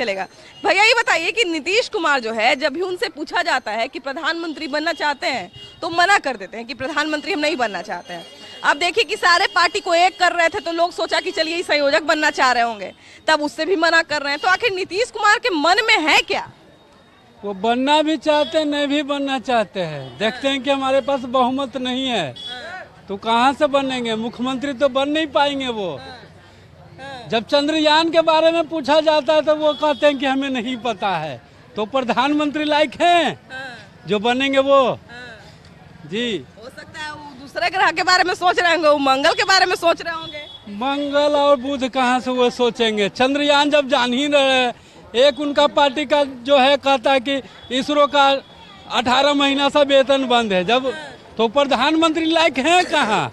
चलेगा। भैया ये बताइए कि नीतीश कुमार जो है, जब भी उनसे पूछा जाता है कि प्रधानमंत्री बनना चाहते हैं तो मना कर देते हैं कि प्रधानमंत्री हम नहीं बनना चाहते हैं। अब देखिए कि सारे पार्टी को एक कर रहे थे तो लोग सोचा कि चलिए संयोजक बनना चाह रहे होंगे, तब उससे भी मना कर रहे हैं। तो आखिर नीतीश कुमार के मन में है क्या? वो बनना भी चाहते हैं, नहीं भी बनना चाहते हैं। देखते हैं कि हमारे पास बहुमत नहीं है तो कहाँ से बनेंगे, मुख्यमंत्री तो बन नहीं पाएंगे। वो जब चंद्रयान के बारे में पूछा जाता है तो वो कहते हैं कि हमें नहीं पता है। तो प्रधानमंत्री लायक हैं जो बनेंगे वो। जी हो सकता है वो दूसरे ग्रह के बारे में सोच रहे होंगे, वो मंगल के बारे में सोच रहे होंगे। मंगल और बुध कहाँ से वो सोचेंगे? चंद्रयान जब जान ही रहे। एक उनका पार्टी का जो है कहता है कि इसरो का 18 महीना से वेतन बंद है। जब तो प्रधानमंत्री लायक हैं कहाँ?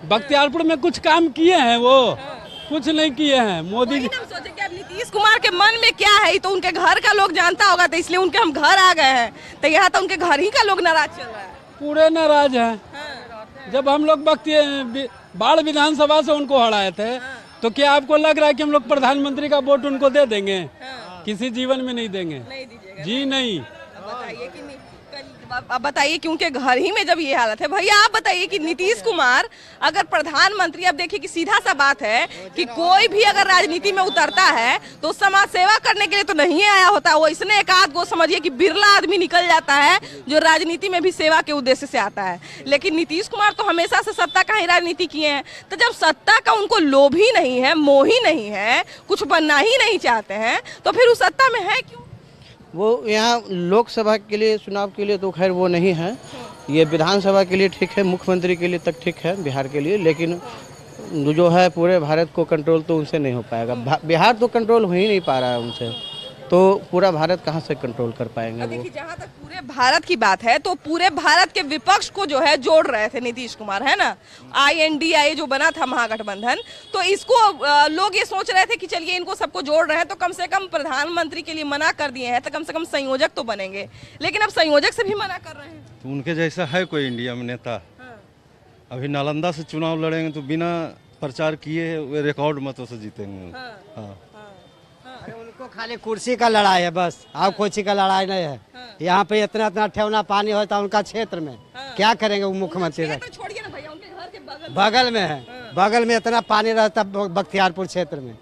बख्तियारपुर में कुछ काम किए हैं वो? कुछ नहीं किए हैं। मोदी जी सोचे कि अब नीतीश कुमार के मन में क्या है, तो उनके घर का लोग जानता होगा, तो इसलिए उनके हम घर आ गए हैं। तो यहाँ तो उनके घर ही का लोग नाराज चल रहा है। पूरे नाराज हैं। जब हम लोग बाढ़ विधानसभा से उनको हराए थे तो क्या आपको लग रहा है कि हम लोग प्रधानमंत्री का वोट उनको दे देंगे? किसी जीवन में नहीं देंगे। जी नहीं। अब बताइए कि उनके घर ही में जब ये हालत है। भैया आप बताइए कि नीतीश कुमार अगर प्रधानमंत्री, अब देखिए कि सीधा सा बात है कि कोई भी अगर राजनीति में उतरता है तो समाज सेवा करने के लिए तो नहीं आया होता। वो इसने एक आध को समझिए कि बिरला आदमी निकल जाता है जो राजनीति में भी सेवा के उद्देश्य से आता है। लेकिन नीतीश कुमार तो हमेशा से सत्ता का ही राजनीति किए हैं। तो जब सत्ता का उनको लोभ ही नहीं है, मोह ही नहीं है, कुछ बनना ही नहीं चाहते हैं, तो फिर उस सत्ता में है क्यों? वो यहाँ लोकसभा के लिए, चुनाव के लिए तो खैर वो नहीं है। ये विधानसभा के लिए ठीक है, मुख्यमंत्री के लिए तक ठीक है बिहार के लिए। लेकिन जो है पूरे भारत को कंट्रोल तो उनसे नहीं हो पाएगा। बिहार तो कंट्रोल हो ही नहीं पा रहा है उनसे, तो पूरा भारत कहाँ से कंट्रोल कर पाएंगे वो? देखिए जहाँ तक पूरे भारत की बात है तो पूरे भारत के विपक्ष को जो है जोड़ रहे थे नीतीश कुमार, है ना। INDI जो बना था महागठबंधन, तो इसको लोग ये सोच रहे थे कि चलिए इनको सबको जोड़ रहे हैं तो कम से कम प्रधानमंत्री के लिए मना कर दिए हैं तो कम से कम संयोजक तो बनेंगे। लेकिन अब संयोजक से भी मना कर रहे हैं। तो उनके जैसा है कोई इंडिया में नेता? अभी नालंदा से चुनाव लड़ेंगे तो बिना प्रचार किए रिकॉर्ड मतों से जीतेंगे। उनको खाली कुर्सी का लड़ाई है बस, और कोई चीज का लड़ाई नहीं है। यहाँ पे इतना इतना ठेवना पानी होता है उनका क्षेत्र में। क्या करेंगे वो मुख्यमंत्री रहे? छोड़िए ना भैया, उनके घर के बगल में है। बगल में इतना पानी रहता बख्तियारपुर क्षेत्र में।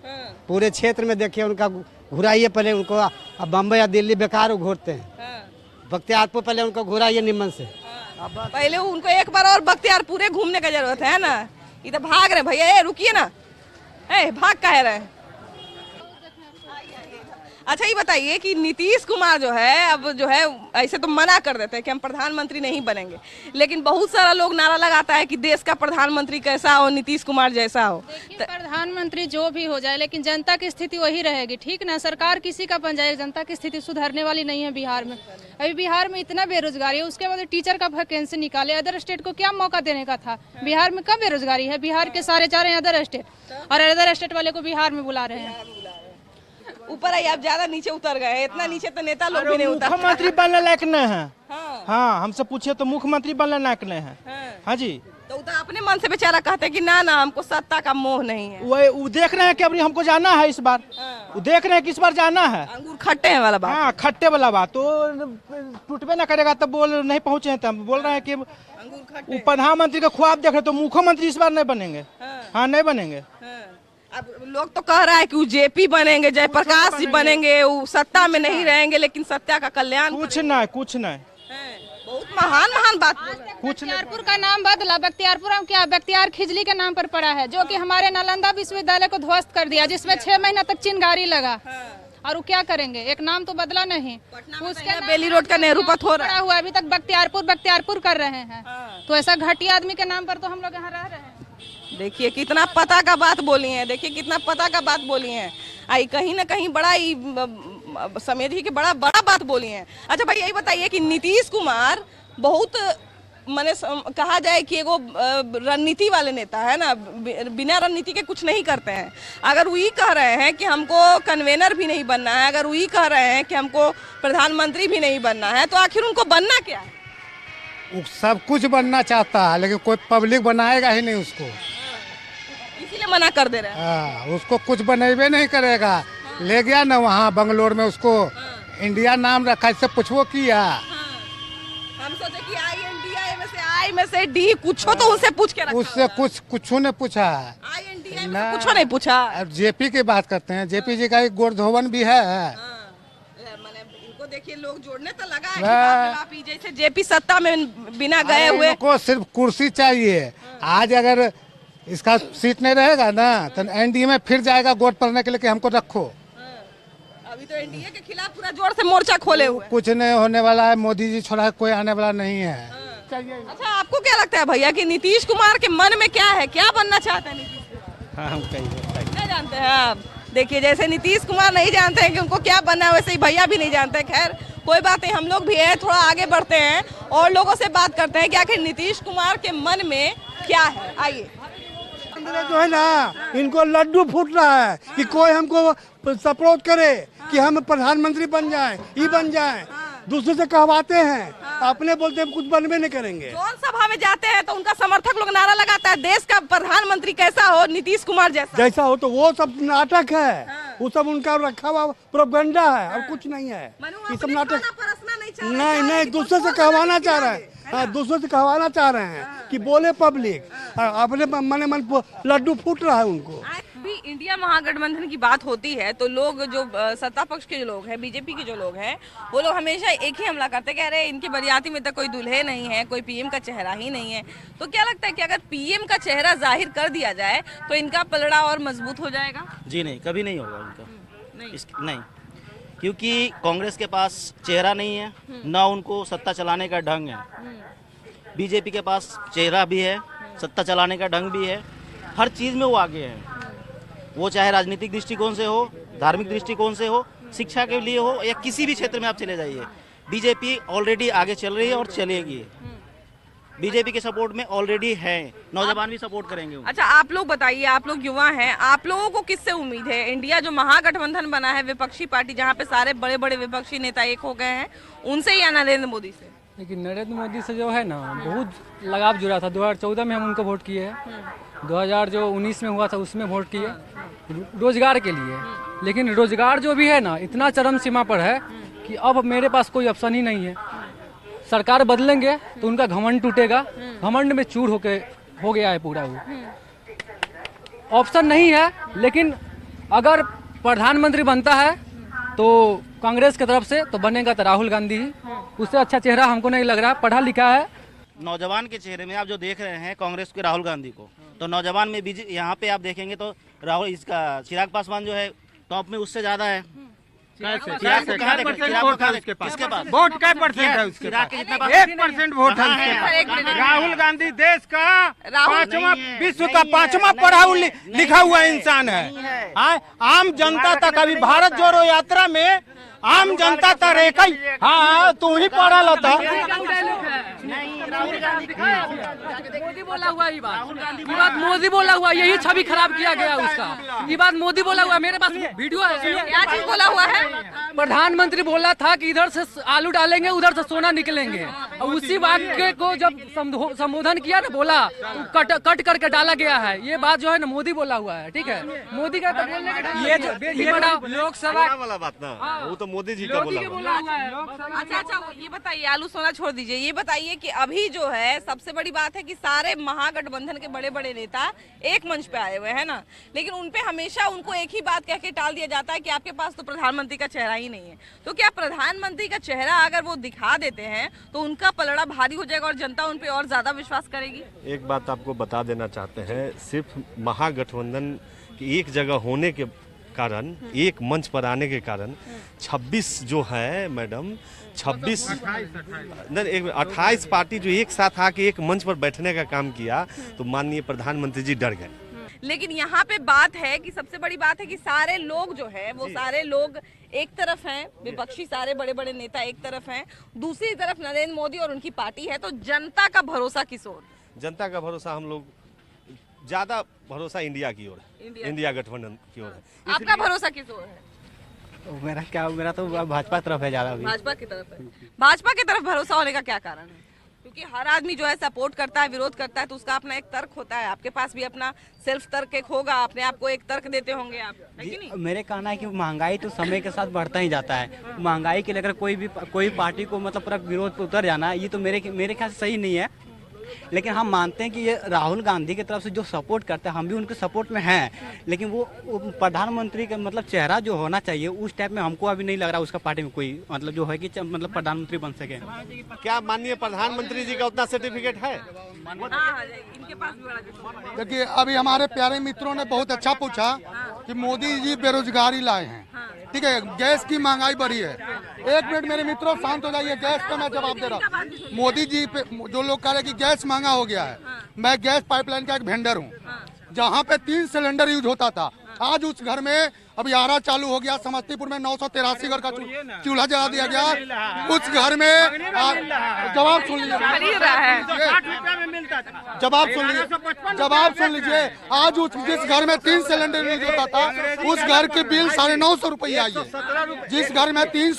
पूरे क्षेत्र में देखिए उनका घुराइए पहले उनको। अब बम्बई या दिल्ली बेकार घूरते हैं, बख्तियारपुर पहले उनको घुराइए निमन से। पहले उनको एक बार और बख्तियारपुर घूमने का जरूरत है ना। ये तो भाग रहे भैया, रुकिए ना, भाग कह रहे हैं। अच्छा ये बताइए कि नीतीश कुमार जो है, अब जो है ऐसे तो मना कर देते हैं कि हम प्रधानमंत्री नहीं बनेंगे, लेकिन बहुत सारा लोग नारा लगाता है कि देश का प्रधानमंत्री कैसा हो, नीतीश कुमार जैसा हो। प्रधानमंत्री जो भी हो जाए लेकिन जनता की स्थिति वही रहेगी, ठीक ना। सरकार किसी का बन जाए, जनता की स्थिति सुधरने वाली नहीं है बिहार में। अभी बिहार में इतना बेरोजगारी है, उसके बाद टीचर का वैकेंसी निकाले। अदर स्टेट को क्या मौका देने का था? बिहार में कब बेरोजगारी है? बिहार के सारे जा रहे हैं अदर स्टेट, और अदर स्टेट वाले को बिहार में बुला रहे हैं। ऊपर आई, आप ज्यादा नीचे उतर गए। इतना नीचे तो नेता लोग भी नहीं उतर। मुख्यमंत्री बनने लायक नहीं है। हाँ, हमसे पूछिए तो मुख्यमंत्री बनने लायक नहीं है। हाँ जी, तो अपने मन से बेचारा कहते हैं कि ना ना हमको सत्ता का मोह नहीं है। वो देख रहे हैं कि अभी हमको जाना है इस बार। वो देख रहे हैं कि इस बार जाना है। अंगूर खट्टे हैं वाला बात। हाँ, खट्टे वाला बात तो टूटबे ना करेगा। तब बोल नहीं पहुँचे हैं, तब बोल रहे हैं कि प्रधानमंत्री का ख्वाब देख रहे तो मुख्यमंत्री इस बार नहीं बनेंगे। हाँ, नहीं बनेंगे। अब लोग तो कह रहा है कि वो JP बनेंगे, जयप्रकाश जी बनेंगे, वो सत्ता में नहीं रहेंगे लेकिन सत्ता का कल्याण। कुछ नहीं, कुछ नहीं। बहुत महान महान बात। बख्तियारपुर का नाम बदला, बख्तियारपुर हम क्या बख्तियार खिजली के नाम पर पड़ा है, जो कि हमारे नालंदा विश्वविद्यालय को ध्वस्त कर दिया, जिसमें 6 महीना तक चिंगारी लगा। और वो क्या करेंगे? एक नाम तो बदला नहीं। उसके बेली रोड का नेहरू पथ हो रहा हुआ, अभी तक बख्तियारपुर कर रहे हैं। तो ऐसा घटिया आदमी के नाम पर तो हम लोग यहाँ रह रहे हैं। देखिए कितना पता का बात बोली है, देखिए कितना पता का बात बोली है। आई कहीं ना कहीं बड़ा ही समझिए कि बड़ा बात बोली है। अच्छा भाई यही बताइए कि नीतीश कुमार बहुत माने कहा जाए कि एगो रणनीति वाले नेता है ना, बिना रणनीति के कुछ नहीं करते हैं। अगर वही कह रहे हैं कि हमको कन्वेनर भी नहीं बनना है, अगर वही कह रहे हैं कि हमको प्रधानमंत्री भी नहीं बनना है, तो आखिर उनको बनना क्या है? वो सब कुछ बनना चाहता है लेकिन कोई पब्लिक बनाएगा ही नहीं उसको, इसीलिए मना कर दे रहे हैं। उसको कुछ बनेबे नहीं करेगा। ले गया ना वहाँ बंगलोर में, उसको इंडिया नाम रखा, इससे पूछो किया। हम सोचे कि INDI में से I में से D कुछ तो उनसे पूछ के रखा उससे कुछ ने पूछा। INDI में से कुछ नहीं पूछा। अब जेपी की बात करते हैं, जेपी जी का एक गोवर्धन भी है। इनको देखिए लोग जोड़ने तो लगा है कि बाप रे बाप, जैसे जेपी सत्ता में बिना गए हुए को सिर्फ कुर्सी चाहिए। आज अगर इसका सीट नहीं रहेगा ना तो एनडीए में फिर जाएगा वोट पड़ने के लिए कि हमको रखो। अभी तो एनडीए के खिलाफ पूरा जोर से मोर्चा खोले हुए। कुछ नहीं होने वाला है, मोदी जी छोड़ा कोई आने वाला नहीं है। अच्छा, आपको क्या लगता है भैया कि नीतीश कुमार के मन में क्या है, क्या बनना चाहते हैं नीतीश कुमार? हाँ, हम नहीं जानते हैं आप। देखिए, जैसे नीतीश कुमार नहीं जानते हैं कि उनको क्या बनना है, वैसे ही भैया भी नहीं जानते। खैर कोई बात नहीं, हम लोग भी है थोड़ा आगे बढ़ते हैं और लोगों से बात करते हैं कि आखिर नीतीश कुमार के मन में क्या है। आइए। जो है ना, इनको लड्डू फूट रहा है कि कोई हमको सपोर्ट करे कि हम प्रधानमंत्री बन जाएं, ये बन जाएं। दूसरे से कहवाते हैं, अपने बोलते हैं कुछ बनवे नहीं करेंगे। जौन सभा में जाते हैं तो उनका समर्थक लोग नारा लगाता है, देश का प्रधानमंत्री कैसा हो, नीतीश कुमार जैसा हो। तो वो सब नाटक है, वो सब उनका रखा हुआ प्रोपेगेंडा है और कुछ नहीं है। ये सब नाटक नहीं, दूसरे से कहवाना चाह रहे हैं। हाँ, दूसरे से कहवाना चाह रहे हैं कि बोले पब्लिक, अपने मन लड्डू फूट रहा है उनको। भी इंडिया महागठबंधन की बात होती है तो लोग जो सत्ता पक्ष के जो लोग हैं, बीजेपी के जो लोग हैं, वो लोग हमेशा एक ही हमला करते हैं, कह रहे हैं इनकी बरियाती में तो कोई दूल्हे नहीं है, कोई पीएम का चेहरा ही नहीं है। तो क्या लगता है कि अगर पीएम का चेहरा जाहिर कर दिया जाए तो इनका पलड़ा और मजबूत हो जाएगा? जी नहीं, कभी नहीं होगा इनका। नहीं, क्योंकि कांग्रेस के पास चेहरा नहीं है, ना उनको सत्ता चलाने का ढंग है। बीजेपी के पास चेहरा भी है, सत्ता चलाने का ढंग भी है, हर चीज़ में वो आगे है। वो चाहे राजनीतिक दृष्टिकोण से हो, धार्मिक दृष्टिकोण से हो, शिक्षा के लिए हो, या किसी भी क्षेत्र में आप चले जाइए, बीजेपी ऑलरेडी आगे चल रही है और चलेगी। बीजेपी के सपोर्ट में ऑलरेडी है, नौजवान भी सपोर्ट करेंगे। अच्छा, आप लोग बताइए, आप लोग युवा हैं, आप लोगों को किससे उम्मीद है? इंडिया जो महागठबंधन बना है, विपक्षी पार्टी जहाँ पे सारे बड़े बड़े विपक्षी नेता एक हो गए हैं, उनसे या नरेंद्र मोदी से? लेकिन नरेंद्र मोदी से जो है ना, बहुत लगाव जुड़ा था। 2014 में हम उनको वोट किए हैं, 2019 में हुआ था उसमें वोट किए रोजगार के लिए। लेकिन रोजगार जो भी है ना, इतना चरम सीमा पर है कि अब मेरे पास कोई ऑप्शन ही नहीं है। सरकार बदलेंगे तो उनका घमंड टूटेगा, घमंड में चूर हो गया है पूरा। वो ऑप्शन नहीं है। लेकिन अगर प्रधानमंत्री बनता है तो कांग्रेस की तरफ से तो बनेगा तो राहुल गांधी ही, उससे अच्छा चेहरा हमको नहीं लग रहा। पढ़ा लिखा है। नौजवान के चेहरे में आप जो देख रहे हैं कांग्रेस के राहुल गांधी को, तो नौजवान में यहाँ पे आप देखेंगे तो राहुल, इसका चिराग पासवान जो है टॉप में, उससे ज्यादा है। चिराग को कहाँ किसके पास वोट क्या परसेंट है उसके? 1% वोट है। राहुल गांधी देश का पांचवा, विश्व का पांचवा पढ़ा लिखा हुआ इंसान है। आम जनता तक, अभी भारत जोड़ो यात्रा में आम जनता तक रेखा। हाँ, तू ही पढ़ा लता। मोदी बोला हुआ ये बात मोदी बोला हुआ, यही छवि खराब किया गया उसका। ये बात मोदी बोला हुआ, मेरे पास वीडियो है। क्या चीज बोला हुआ है? प्रधानमंत्री बोला था कि इधर से आलू डालेंगे, उधर से सोना निकलेंगे। और उसी वाक्य को जब संबोधन किया ना, बोला तो कट करके डाला गया है। ये बात जो है ना, मोदी बोला हुआ है। ठीक है, मोदी का तो बोलने का ये बड़ा लोकसभा वाला बात ना, वो तो मोदी जी का बोला हुआ है। अच्छा, ये बताइए, आलू सोना छोड़ दीजिए, ये बताइए कि अभी जो है सबसे बड़ी बात है कि सारे महागठबंधन के बड़े बड़े नेता एक मंच पे आए हुए हैं ना, लेकिन उनपे हमेशा उनको एक ही बात कह के टाल दिया जाता है कि आपके पास तो प्रधानमंत्री का चेहरा ही नहीं है। तो क्या प्रधानमंत्री का चेहरा अगर वो दिखा देते हैं तो उनका पलड़ा भारी हो जाएगा और जनता उन पे और ज्यादा विश्वास करेगी? एक बात आपको बता देना चाहते हैं, सिर्फ महागठबंधन की एक जगह होने के कारण, एक मंच पर आने के कारण 26 जो है मैडम, 28 पार्टी जो एक साथ आके एक मंच पर बैठने का काम किया, तो माननीय प्रधानमंत्री जी डर गए। लेकिन यहाँ पे बात है कि सबसे बड़ी बात है कि सारे लोग जो है वो सारे लोग एक तरफ हैं, विपक्षी सारे बड़े बड़े नेता एक तरफ हैं, दूसरी तरफ नरेंद्र मोदी और उनकी पार्टी है। तो जनता का भरोसा किस ओर? जनता का भरोसा हम लोग ज्यादा भरोसा इंडिया की ओर है, इंडिया गठबंधन की ओर है। आपका भरोसा किस ओर है? मेरा तो भाजपा तरफ है ज्यादा। भाजपा की तरफ है। भाजपा की तरफ भरोसा होने का क्या कारण है? क्योंकि हर आदमी जो है सपोर्ट करता है, विरोध करता है, तो उसका अपना एक तर्क होता है। आपके पास भी अपना सेल्फ तर्क एक होगा, अपने आप को एक तर्क देते होंगे आप, है कि नहीं? मेरे कहना है कि महंगाई तो समय के साथ बढ़ता ही जाता है। महंगाई के लेकर कोई पार्टी को मतलब पूरा विरोध पर उतर जाना, ये तो मेरे ख्याल से सही नहीं है। लेकिन हम मानते हैं कि ये राहुल गांधी की तरफ से जो सपोर्ट करते हैं, हम भी उनके सपोर्ट में हैं, लेकिन वो प्रधानमंत्री का मतलब चेहरा जो होना चाहिए उस टाइप में हमको अभी नहीं लग रहा उसका पार्टी में कोई मतलब जो है कि मतलब प्रधानमंत्री बन सके। क्या माननीय प्रधानमंत्री जी का उतना सर्टिफिकेट है? देखिए, अभी हमारे प्यारे मित्रों ने बहुत अच्छा पूछा कि मोदी जी बेरोजगारी लाए हैं, ठीक है, गैस की महंगाई बढ़ी है। एक मिनट मेरे मित्रों, शांत हो जाइए, गैस पे मैं जवाब दे रहा हूँ। मोदी जी पे जो लोग कह रहे हैं कि गैस महंगा हो गया है, मैं गैस पाइपलाइन का एक वेंडर हूँ। जहाँ पे 3 सिलेंडर यूज होता था, आज उस घर में अब 11 चालू हो गया। समस्तीपुर में 983 घर का चूल्हा जला दिया गया। उस घर में जवाब सुन लीजिए, जवाब सुन लीजिए। आज जिस घर में 3 सिलेंडर यूज होता था, उस घर की बिल 950 रुपये आई है। जिस घर में 3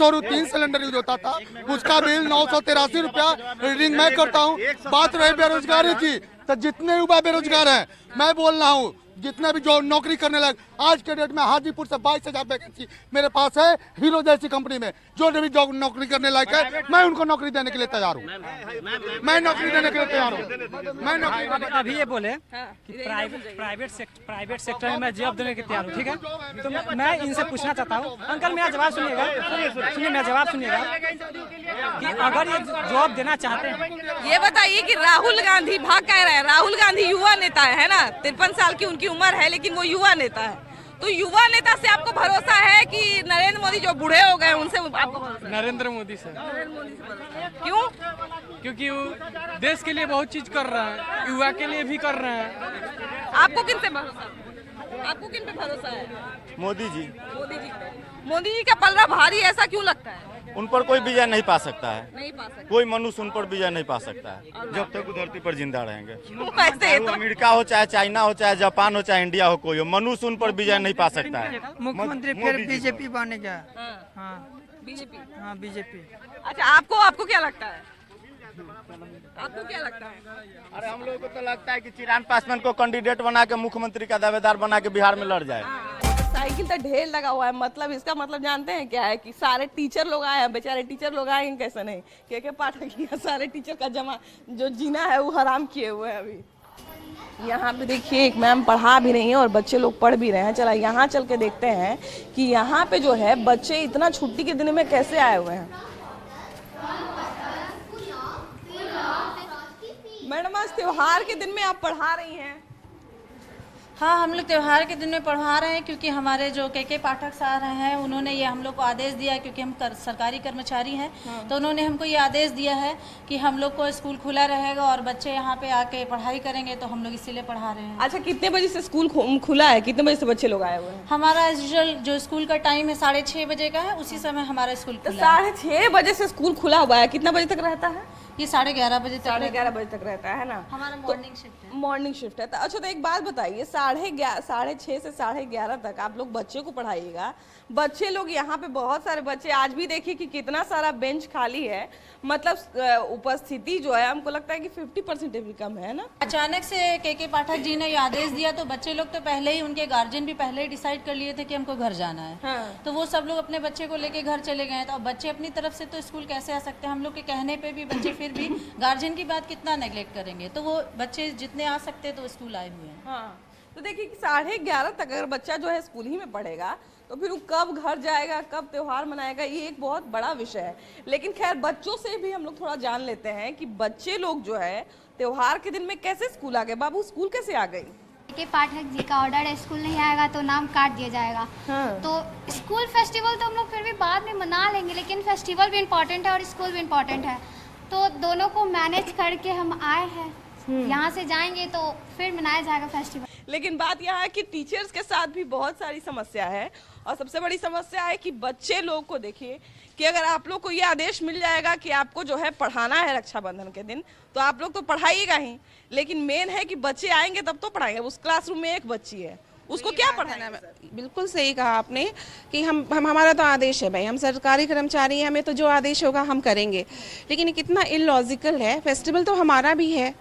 सिलेंडर यूज होता था, उसका बिल 983 रुपया रीडिंग मैं करता हूँ। बात रही बेरोजगारी की, तो जितने युवा बेरोजगार हैं, मैं बोल रहा हूँ, जितने भी जो नौकरी करने लगे, आज के डेट में हाजीपुर से 22,000 वैकेंसी मेरे पास है। हीरो जैसी कंपनी में जो भी जो नौकरी करने लायक है, मैं उनको नौकरी देने के लिए तैयार हूँ। मैं नौकरी देने के लिए तैयार हूँ। मैं नौकरी अभी ये बोले कि प्राइवेट सेक्टर में मैं जॉब देने के तैयार हूँ, ठीक है। तो मैं इनसे पूछना चाहता हूँ, अंकल मेरा जवाब सुनिएगा, सुनिए मेरा जवाब सुनिएगा, कि अगर ये जॉब देना चाहते हैं, ये बताइए कि राहुल गांधी भाग कह रहे हैं। राहुल गांधी युवा नेता है ना, 53 साल की उनकी उम्र है, लेकिन वो युवा नेता है। तो युवा नेता से आपको भरोसा है कि नरेंद्र मोदी जो बूढ़े हो गए उनसे आपको भरोसा? नरेंद्र मोदी से। क्यों? क्योंकि वो देश के लिए बहुत चीज कर रहा है, युवा के लिए भी कर रहे हैं। आपको किन पे भरोसा? आपको किन पे भरोसा है? मोदी जी। मोदी जी का पलड़ा भारी, ऐसा क्यों लगता है? उन पर कोई विजय नहीं पा सकता है, नहीं पा सकता। कोई मनुष्य उन पर विजय नहीं पा सकता है जब तक वो धरती पर जिंदा रहेंगे। ऐसे वो अमेरिका हो, चाहे चाइना हो, चाहे जापान हो, चाहे इंडिया हो, कोई हो, मनुष्य उन पर विजय नहीं पा सकता है। मुख्यमंत्री फिर बीजेपी बनेगा। बीजेपी। हाँ, बीजेपी। अच्छा, आपको क्या लगता है? आपको क्या लगता है? अरे हम लोगों को तो लगता है कि चिराग पासवान को कैंडिडेट बना के मुख्यमंत्री का दावेदार बना के बिहार में लड़ जाए। साइकिल तो ढेर लगा हुआ है, मतलब इसका मतलब जानते हैं क्या है? कि सारे टीचर लोग आए हैं, बेचारे टीचर लोग आएंगे कैसे नहीं? के पाठक सारे टीचर का जमा जो जीना है वो हराम किए हुए हैं। अभी यहाँ पे देखिए, एक मैम पढ़ा भी रही है और बच्चे लोग पढ़ भी रहे हैं। चला यहाँ चल के देखते हैं कि यहाँ पे जो है बच्चे इतना छुट्टी के दिन में कैसे आए हुए हैं। मैडम, आज त्योहार के दिन में आप पढ़ा रही हैं? हाँ, हम लोग त्योहार के दिन में पढ़ा रहे हैं, क्योंकि हमारे जो के पाठक सर हैं उन्होंने ये हम लोग को आदेश दिया है, क्योंकि हम सरकारी कर्मचारी हैं। तो उन्होंने हमको ये आदेश दिया है कि हम लोग को स्कूल खुला रहेगा और बच्चे यहाँ पे आके पढ़ाई करेंगे, तो हम लोग इसीलिए पढ़ा रहे हैं। अच्छा, कितने बजे से स्कूल खुला है? कितने बजे से बच्चे लोग आए हुए हैं? हमारा जो स्कूल का टाइम है 6:30 बजे का है, उसी समय हमारा स्कूल खुला है। 6:30 बजे से स्कूल खुला हुआ है। कितना बजे तक रहता है? ये 11:30 बजे तक। 11:30 बजे तक रहता है ना? हमारा मॉर्निंग शिफ्ट है। मॉर्निंग शिफ्ट है। तो अच्छा, तो एक बात बताइए, 6:30 से 11:30 तक आप लोग बच्चे को पढ़ाइएगा। बच्चे लोग यहाँ पे बहुत सारे बच्चे, आज भी देखिए कि कितना सारा बेंच खाली है। मतलब उपस्थिति जो है हमको लगता है कि 50% भी कम है ना। अचानक से के पाठक जी ने ये आदेश दिया, तो बच्चे लोग तो पहले ही, उनके गार्जियन भी पहले ही डिसाइड कर लिए थे कि हमको घर जाना है। हाँ। तो वो सब लोग अपने बच्चे को लेके घर चले गए। तो अब बच्चे अपनी तरफ से तो स्कूल कैसे आ सकते हैं? हम लोग के कहने पे भी बच्चे फिर भी गार्जियन की बात कितना नेग्लेक्ट करेंगे? तो वो बच्चे जितने आ सकते हैं तो स्कूल आए हुए हैं। हाँ, तो देखिए कि 11:30 तक अगर बच्चा जो है स्कूल ही में पढ़ेगा, तो फिर वो कब घर जाएगा, कब त्योहार मनाएगा, ये एक बहुत बड़ा विषय है। लेकिन खैर, बच्चों से भी हम लोग थोड़ा जान लेते हैं कि बच्चे लोग जो है त्योहार के दिन में कैसे स्कूल आ गए। बाबू, स्कूल कैसे आ गई? के पाठक जी का ऑर्डर है, स्कूल नहीं आएगा तो नाम काट दिया जाएगा। हाँ। तो स्कूल फेस्टिवल तो हम लोग फिर भी बाद में मना लेंगे, लेकिन फेस्टिवल भी इम्पोर्टेंट है और स्कूल भी इम्पोर्टेंट है, तो दोनों को मैनेज करके हम आए हैं। यहाँ से जाएंगे तो फिर मनाया जाएगा फेस्टिवल। लेकिन बात यहाँ है कि टीचर्स के साथ भी बहुत सारी समस्या है, और सबसे बड़ी समस्या है कि बच्चे लोग को देखिए कि अगर आप लोग को ये आदेश मिल जाएगा कि आपको जो है पढ़ाना है रक्षाबंधन के दिन, तो आप लोग तो पढ़ाइएगा ही, लेकिन मेन है कि बच्चे आएंगे तब तो पढ़ाएंगे। उस क्लासरूम में एक बच्ची है, उसको क्या पढ़ाना है? बिल्कुल सही कहा आपने कि हम हमारा तो आदेश है भाई, हम सरकारी कर्मचारी हैं, हमें तो जो आदेश होगा हम करेंगे, लेकिन ये कितना इलॉजिकल है। फेस्टिवल तो हमारा भी है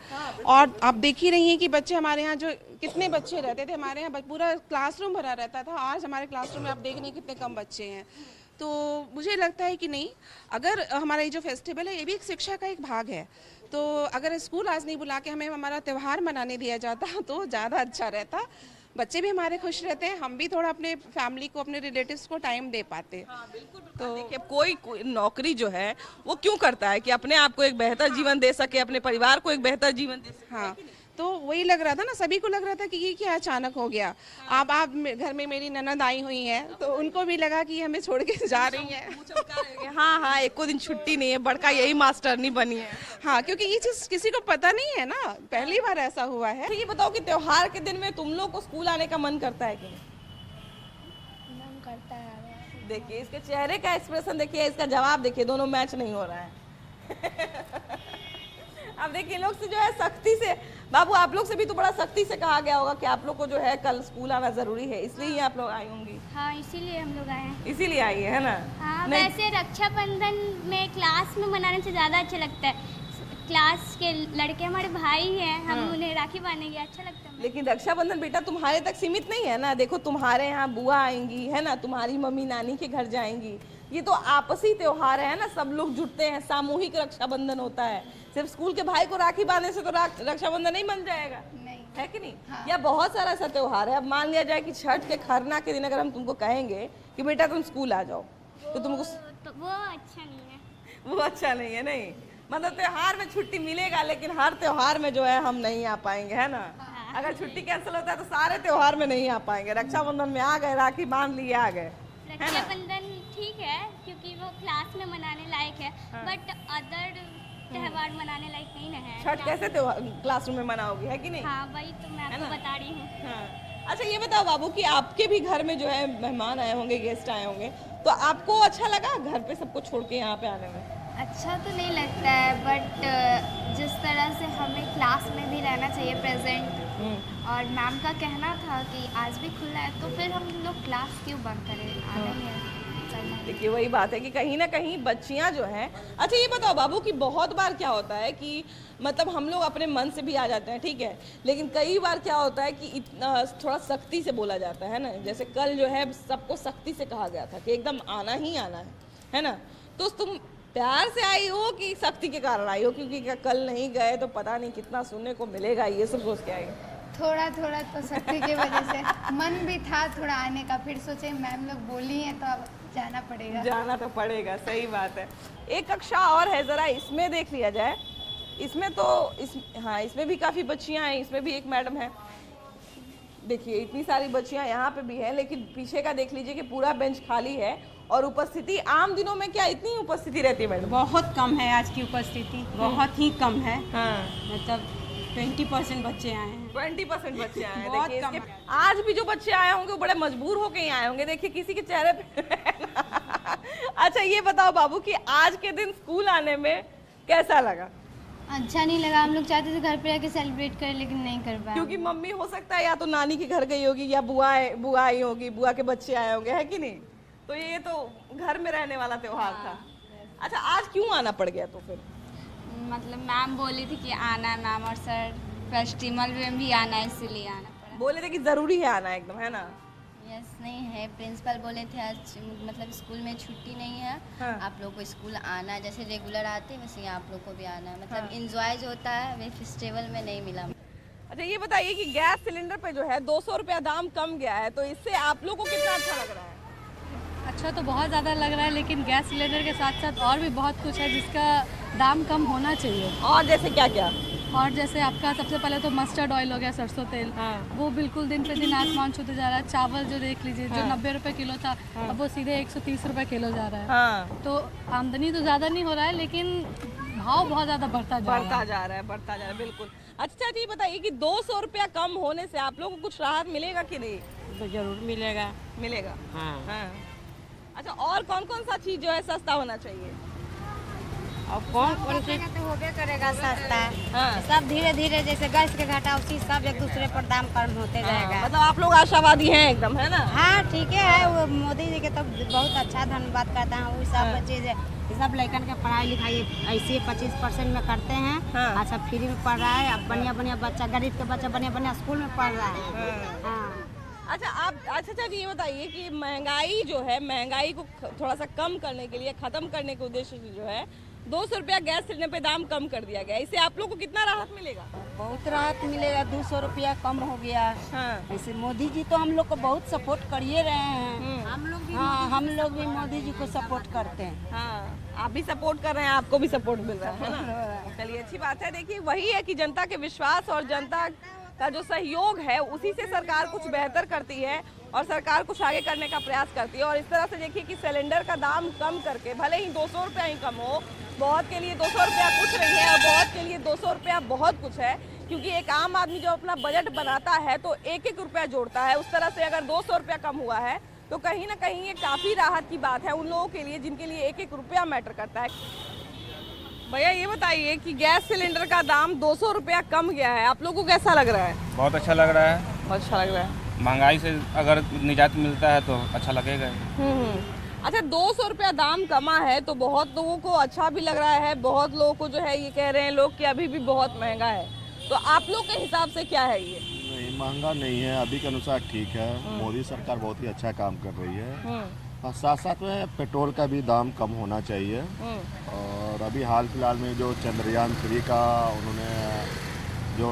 और आप देख ही रही हैं कि बच्चे हमारे यहाँ जो कितने बच्चे रहते थे, हमारे यहाँ पूरा क्लासरूम भरा रहता था, आज हमारे क्लासरूम में आप देख रहे हैं कितने कम बच्चे हैं। तो मुझे लगता है कि नहीं, अगर हमारा ये जो फेस्टिवल है ये भी एक शिक्षा का एक भाग है, तो अगर स्कूल आज नहीं बुला के हमें हमारा त्यौहार मनाने दिया जाता तो ज़्यादा अच्छा रहता, बच्चे भी हमारे खुश रहते हैं, हम भी थोड़ा अपने फैमिली को, अपने रिलेटिव्स को टाइम दे पाते। तो देखिए कोई नौकरी जो है वो क्यों करता है कि अपने आप को एक बेहतर जीवन दे सके, अपने परिवार को एक बेहतर जीवन दे सके। हाँ, तो वही लग रहा था ना, सभी को लग रहा था कि ये क्या अचानक हो गया। आप घर में मेरी ननद आई हुई हैं तो उनको भी लगा कि हमें छोड़ के जा रही हैं। हाँ, एक को दिन छुट्टी नहीं है, बड़का यही मास्टर नहीं बनी है। हाँ, क्योंकि ये चीज़ किसी को पता नहीं है ना, पहली बार ऐसा हुआ है। तो ये बताओ कि त्योहार के दिन में तुम लोग को स्कूल आने का मन करता है कि नहीं? मन करता है। देखिए इसके चेहरे का एक्सप्रेशन देखिए, इसका जवाब देखिए, दोनों मैच नहीं हो रहा है। अब देखिए लोग से जो है सख्ती से, बाबू आप लोग से भी तो बड़ा सख्ती से कहा गया होगा कि आप लोग को जो है कल स्कूल आना जरूरी है, इसलिए ही आप लोग आई होंगी। हाँ, इसीलिए हम लोग आए हैं। इसीलिए आई है ना? हाँ, वैसे रक्षाबंधन में क्लास में मनाने से ज़्यादा अच्छा लगता है। क्लास के लड़के हमारे भाई हैं, हम उन्हें राखी बांधेंगे, अच्छा लगता है। लेकिन रक्षाबंधन बेटा तुम्हारे तक सीमित नहीं है ना, देखो तुम्हारे यहाँ बुआ आएंगी है ना, तुम्हारी मम्मी नानी के घर जाएंगी, ये तो आपसी त्योहार है ना, सब लोग जुटते हैं, सामूहिक रक्षाबंधन होता है। सिर्फ स्कूल के भाई को राखी बांधने से तो रक्षाबंधन नहीं बन जाएगा, नहीं है कि नहीं? हाँ। या बहुत सारा ऐसा त्योहार है। अब मान लिया जाए कि छठ के खरना के दिन अगर हम तुमको कहेंगे कि बेटा तुम स्कूल आ जाओ, तो तुमको वो अच्छा नहीं है। वो अच्छा नहीं है, नहीं मतलब त्योहार में छुट्टी मिलेगा, लेकिन हर त्योहार में जो है हम नहीं आ पाएंगे, है ना? अगर छुट्टी कैंसिल होता है तो सारे त्योहार में नहीं आ पाएंगे। रक्षाबंधन में आ गए, राखी बांध लिए, आ गए। रक्षाबंधन ठीक है क्योंकि वो क्लास में मनाने लायक है, बट अदर त्योहार मनाने लायक नहीं ना है। छठ कैसे क्लासरूम में मनाओगी, है कि नहीं? हाँ, वही तो मैं आपको बता रही हूँ। हाँ। अच्छा ये बताओ बाबू कि आपके भी घर में जो है मेहमान आए होंगे, गेस्ट आए होंगे, तो आपको अच्छा लगा घर पे सबको छोड़ के यहाँ पे आने में? अच्छा तो नहीं लगता है, बट जिस तरह से हमें क्लास में भी रहना चाहिए प्रेजेंट, और मैम का कहना था कि आज भी खुला है, तो फिर हम लोग क्लास क्यों बंद करें, आना ही है। देखिए वही बात है कि कहीं ना कहीं बच्चियां जो हैं। अच्छा ये बताओ बाबू कि बहुत बार क्या होता है कि मतलब हम लोग अपने मन से भी आ जाते हैं, ठीक है, लेकिन कई बार क्या होता है कि इतना थोड़ा सख्ती से बोला जाता है ना, जैसे कल जो है सबको सख्ती से कहा गया था कि एकदम आना ही आना है ना? तो तुम प्यार से आई हो कि सख्ती के कारण आई हो, क्योंकि क्या कल नहीं गए तो पता नहीं कितना सुनने को मिलेगा, ये सब सोच के आई? थोड़ा थोड़ा तो सख्ती की वजह से मन भी था थोड़ा आने का, फिर सोचे मैम लोग बोली हैं तो अब जाना पड़ेगा। जाना तो पड़ेगा, सही बात है। एक कक्षा और है, ज़रा इसमें देख लिया जाए। इसमें तो हाँ, इसमें भी काफ़ी बच्चियां हैं, इसमें भी एक मैडम है। देखिए इतनी सारी बच्चियां यहाँ पे भी है, लेकिन पीछे का देख लीजिए कि पूरा बेंच खाली है। और उपस्थिति आम दिनों में क्या इतनी उपस्थिति रहती है मैडम? बहुत कम है आज की उपस्थिति, बहुत ही कम है। हाँ। मतलब 20% बच्चे आए हैं। 20% बच्चे आए हैं। बहुत देखिए कम इसके आज भी जो बच्चे आए होंगे वो बड़े मजबूर होके ही आए होंगे, देखिए किसी के चेहरे पे। अच्छा ये बताओ बाबू कि आज के दिन स्कूल आने में कैसा लगा? अच्छा नहीं लगा, हम लोग चाहते थे घर पे आके सेलिब्रेट करें, लेकिन नहीं कर पाए। क्योंकि मम्मी हो सकता है या तो नानी के घर गई होगी, या बुआ आई होगी, बुआ के बच्चे आए होंगे, है कि नहीं? तो ये तो घर में रहने वाला त्योहार था। अच्छा आज क्यों आना पड़ गया तो फिर? मतलब मैम बोली थी कि आना है मैम, और सर फेस्टिवल में भी आना है, इसीलिए आना पड़ा। बोले थे कि जरूरी है आना एकदम, है ना? यस, नहीं है, प्रिंसिपल बोले थे आज मतलब स्कूल में छुट्टी नहीं है। हाँ। आप लोग को स्कूल आना है, जैसे रेगुलर आते हैं वैसे ही आप लोग को भी आना है। मतलब एंजॉय जो होता है वे फेस्टिवल में नहीं मिला। अच्छा ये बताइए कि गैस सिलेंडर पे जो है 200 रुपया दाम कम गया है, तो इससे आप लोग को कितना अच्छा लग रहा है? अच्छा तो बहुत ज़्यादा लग रहा है, लेकिन गैस सिलेंडर के साथ साथ और भी बहुत कुछ है जिसका दाम कम होना चाहिए। और जैसे क्या क्या? और जैसे आपका सबसे पहले तो मस्टर्ड ऑयल हो गया, सरसों तेल। हाँ। वो बिल्कुल दिन पे दिन आसमान छूते जा रहा है। चावल जो देख लीजिए, जो 90 रुपए किलो था, अब वो सीधे 130 रुपए किलो जा रहा है। हाँ। तो आमदनी तो ज़्यादा नहीं हो रहा है, लेकिन भाव बहुत ज़्यादा बढ़ता जा रहा है। बिल्कुल। अच्छा ये बताइए कि 200 रुपया कम होने से आप लोगों को कुछ राहत मिलेगा कि नहीं? तो जरूर मिलेगा। मिलेगा। हाँ। अच्छा और कौन कौन सा चीज़ जो है सस्ता होना चाहिए? और कौन सी तो होबे करेगा सस्ता। सब धीरे धीरे जैसे गैस के घटा उसी सब एक दूसरे पर दाम कम होते जाएगा। मतलब आप लोग आशावादी हैं एकदम, है ना? हाँ ठीक है, वो मोदी जी के तो बहुत अच्छा धन्यवाद करता है। वो सब चीज सब लड़कन के पढ़ाई लिखाई ऐसे 25% में करते हैं। अच्छा फ्री में पढ़ रहा है, अब बढ़िया बच्चा, गरीब के बच्चा बढ़िया स्कूल में पढ़ रहा है। अच्छा अच्छा जी ये बताइए कि महंगाई जो है, महंगाई को थोड़ा सा कम करने के लिए, खत्म करने के उद्देश्य से जो है 200 रुपया गैस सिलेंडर पे दाम कम कर दिया गया। इससे आप लोग को कितना राहत मिलेगा? बहुत राहत मिलेगा, 200 रुपया कम हो गया। ऐसे मोदी जी तो हम लोग को बहुत सपोर्ट करिए रहे हैं। हम लोग भी मोदी जी को सपोर्ट करते हैं। आप भी सपोर्ट कर रहे हैं, आपको भी सपोर्ट मिल रहा है ना? चलिए अच्छी बात है। देखिए वही है कि जनता के विश्वास और जनता का जो सहयोग है उसी से सरकार कुछ बेहतर करती है और सरकार कुछ आगे करने का प्रयास करती है। और इस तरह से देखिए कि सिलेंडर का दाम कम करके, भले ही 200 रुपया ही कम हो, बहुत के लिए 200 रुपया कुछ नहीं है और बहुत के लिए 200 रुपया बहुत कुछ है। क्योंकि एक आम आदमी जो अपना बजट बनाता है तो एक रुपया जोड़ता है। उस तरह से अगर 200 रुपया कम हुआ है तो कहीं ना कहीं ये काफ़ी राहत की बात है उन लोगों के लिए जिनके लिए एक रुपया मैटर करता है। भैया ये बताइए कि गैस सिलेंडर का दाम 200 रुपया कम गया है, आप लोगों को कैसा लग रहा है? बहुत अच्छा लग रहा है। बहुत अच्छा लग रहा है। महंगाई से अगर निजात मिलता है तो अच्छा लगेगा। अच्छा 200 रुपया दाम कमा है तो बहुत लोगों को अच्छा भी लग रहा है, बहुत लोगों को जो है ये कह रहे हैं लोग कि अभी भी बहुत महंगा है। तो आप लोग के हिसाब से क्या है ये? नहीं, महंगा नहीं है, अभी के अनुसार ठीक है। मोदी सरकार बहुत ही अच्छा काम कर रही है और साथ साथ में पेट्रोल का भी दाम कम होना चाहिए। और अभी हाल फिलहाल में जो चंद्रयान 3 का उन्होंने जो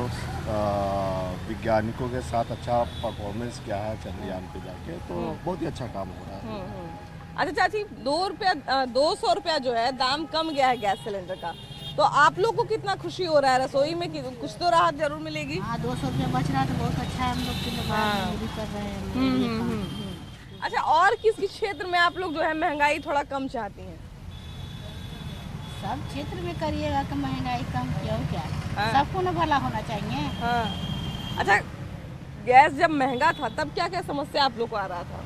वैज्ञानिकों के साथ अच्छा परफॉर्मेंस किया है चंद्रयान पे जाके, तो बहुत ही अच्छा काम हो रहा है। अच्छा चाची 200 रुपया जो है दाम कम गया है गैस सिलेंडर का, तो आप लोग को कितना खुशी हो रहा है? रसोई में कुछ तो राहत जरूर मिलेगी। 200 रुपया बच रहा है तो बहुत अच्छा है, हम लोग के लिए कर रहे हैं। अच्छा और किस क्षेत्र में आप लोग जो है महंगाई थोड़ा कम चाहती हैं? सब क्षेत्र में करिएगा तो महंगाई कम क्यों क्या? सबको न भला होना चाहिए। अच्छा गैस जब महंगा था तब क्या क्या समस्या आप लोग को आ रहा था?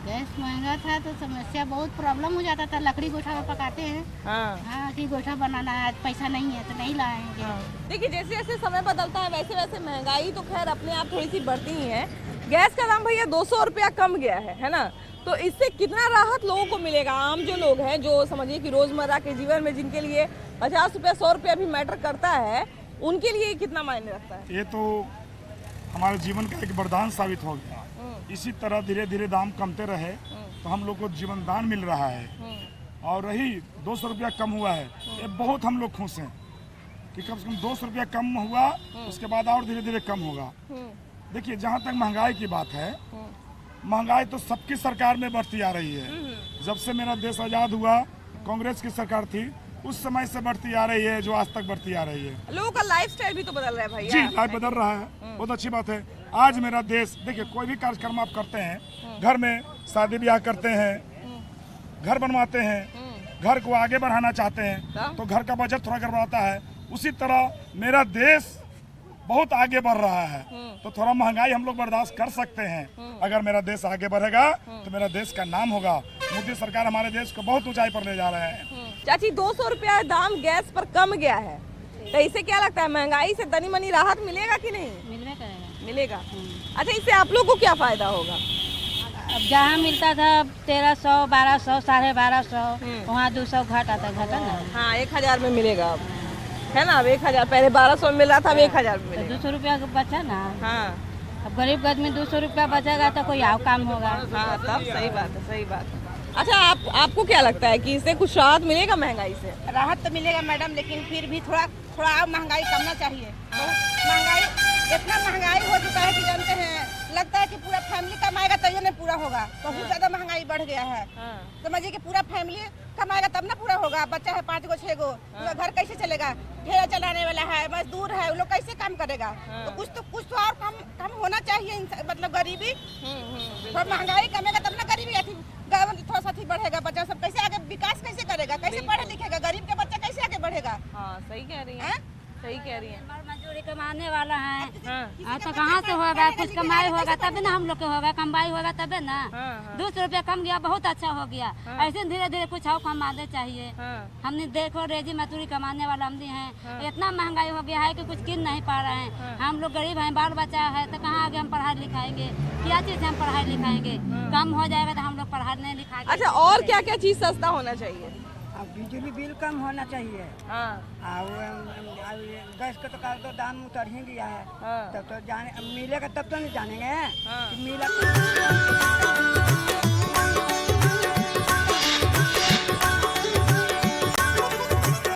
गैस महंगा था तो समस्या बहुत प्रॉब्लम हो जाता था। लकड़ी गोठा में पकाते हैं। हाँ कि गोठा बनाना है, पैसा नहीं है तो नहीं लाएंगे। देखिए जैसे जैसे समय बदलता है वैसे वैसे महंगाई तो खैर अपने आप थोड़ी सी बढ़ती ही है। गैस का दाम भैया 200 रुपया कम गया है ना? तो इससे कितना राहत लोगों को मिलेगा? आम जो लोग हैं, जो समझिए कि रोजमर्रा के जीवन में जिनके लिए 50 रुपया 100 रुपया भी मैटर करता है, उनके लिए कितना मायने रखता है? ये तो हमारे जीवन का एक वरदान साबित हो गया। इसी तरह धीरे धीरे दाम कमते रहे तो हम लोग को जीवन दान मिल रहा है। और रही 200 रुपया कम हुआ है, ये बहुत हम लोग खुश हैं कि कम से कम 200 रुपया कम हुआ, उसके बाद और धीरे धीरे कम होगा। देखिए जहाँ तक महंगाई की बात है, महंगाई तो सबकी सरकार में बढ़ती आ रही है। जब से मेरा देश आज़ाद हुआ, कांग्रेस की सरकार थी, उस समय से बढ़ती आ रही है, जो आज तक बढ़ती आ रही है। लोगों का लाइफस्टाइल भी तो बदल रहा है भैया। जी लाइफ बदल रहा है, बहुत अच्छी बात है। आज मेरा देश, देखिए कोई भी कार्यक्रम आप करते हैं, घर में शादी ब्याह करते हैं, घर बनवाते हैं, घर को आगे बढ़ाना चाहते हैं तो घर का बजट थोड़ा गड़बड़ाता है। उसी तरह मेरा देश बहुत आगे बढ़ रहा है तो थोड़ा महंगाई हम लोग बर्दाश्त कर सकते हैं। अगर मेरा देश आगे बढ़ेगा तो मेरा देश का नाम होगा। मोदी सरकार हमारे देश को बहुत ऊंचाई पर ले जा रहे हैं। चाची 200 रुपया दाम गैस पर कम गया है, तो इससे क्या लगता है महंगाई से तनी मनी राहत मिलेगा कि नहीं? मिलेगा। अच्छा इससे आप लोग को क्या फायदा होगा? अब जहाँ मिलता था 1300, 1200, 1250, वहाँ 200 घटा ना। हाँ 1000 में मिलेगा अब, है ना? अब 1000, पहले 1200 में मिल रहा था, अब 1000 में मिलेगा। 200 रुपया बचा ना। हाँ अब गरीब आदमी 200 रुपया बचेगा तो कोई और काम होगा। हाँ तब सही बात है, सही बात है। अच्छा आपको क्या लगता है कि इससे कुछ राहत मिलेगा महंगाई से? राहत तो मिलेगा मैडम, लेकिन फिर भी थोड़ा महंगाई करना चाहिए। महंगाई इतना महंगाई हो चुका है कि जानते हैं, लगता है कि पूरा फैमिली कमाएगा तभी नहीं पूरा होगा। बहुत ज्यादा महंगाई बढ़ गया है। समझिए कि पूरा फैमिली कमाएगा तब ना पूरा होगा। बच्चा है 5 गो 6 गो, घर कैसे चलेगा? ठेला चलाने वाला है, मजदूर है, वो लोग कैसे काम करेगा? तो कुछ तो और कम होना चाहिए। मतलब गरीबी थोड़ा महंगाई कमेगा तब ना गरीबी थोड़ा सा बढ़ेगा। बच्चा सब कैसे आगे विकास कैसे करेगा? कैसे पढ़े लिखेगा? गरीब के बच्चा कैसे आगे बढ़ेगा? हाँ सही कह रही है, सही कह रही है। मजदूरी कमाने वाला है तो कहाँ से होगा, कुछ कमाई होगा तभी ना हम लोग के होगा, कमाई होगा तभी ना। 200 रुपया कम गया, बहुत अच्छा हो गया। ऐसे धीरे धीरे कुछ और कमाने चाहिए। हमने देखो रेजी मजदूरी कमाने वाला हम हैं, इतना महंगाई हो गया है कि कुछ किन नहीं पा रहे हैं। हम लोग गरीब हैं, बाल बच्चा है, तो कहाँ आगे हम पढ़ाई लिखाएंगे, क्या चीज हम पढ़ाई लिखाएंगे। कम हो जाएगा तो हम लोग पढ़ाई नहीं लिखाएंगे। अच्छा, और क्या क्या चीज सस्ता होना चाहिए? बिजली बिल कम होना चाहिए। गैस का तो दाम उतर ही गया है। तब तो जाने मिलेगा तब तो नहीं जानेंगे। मिला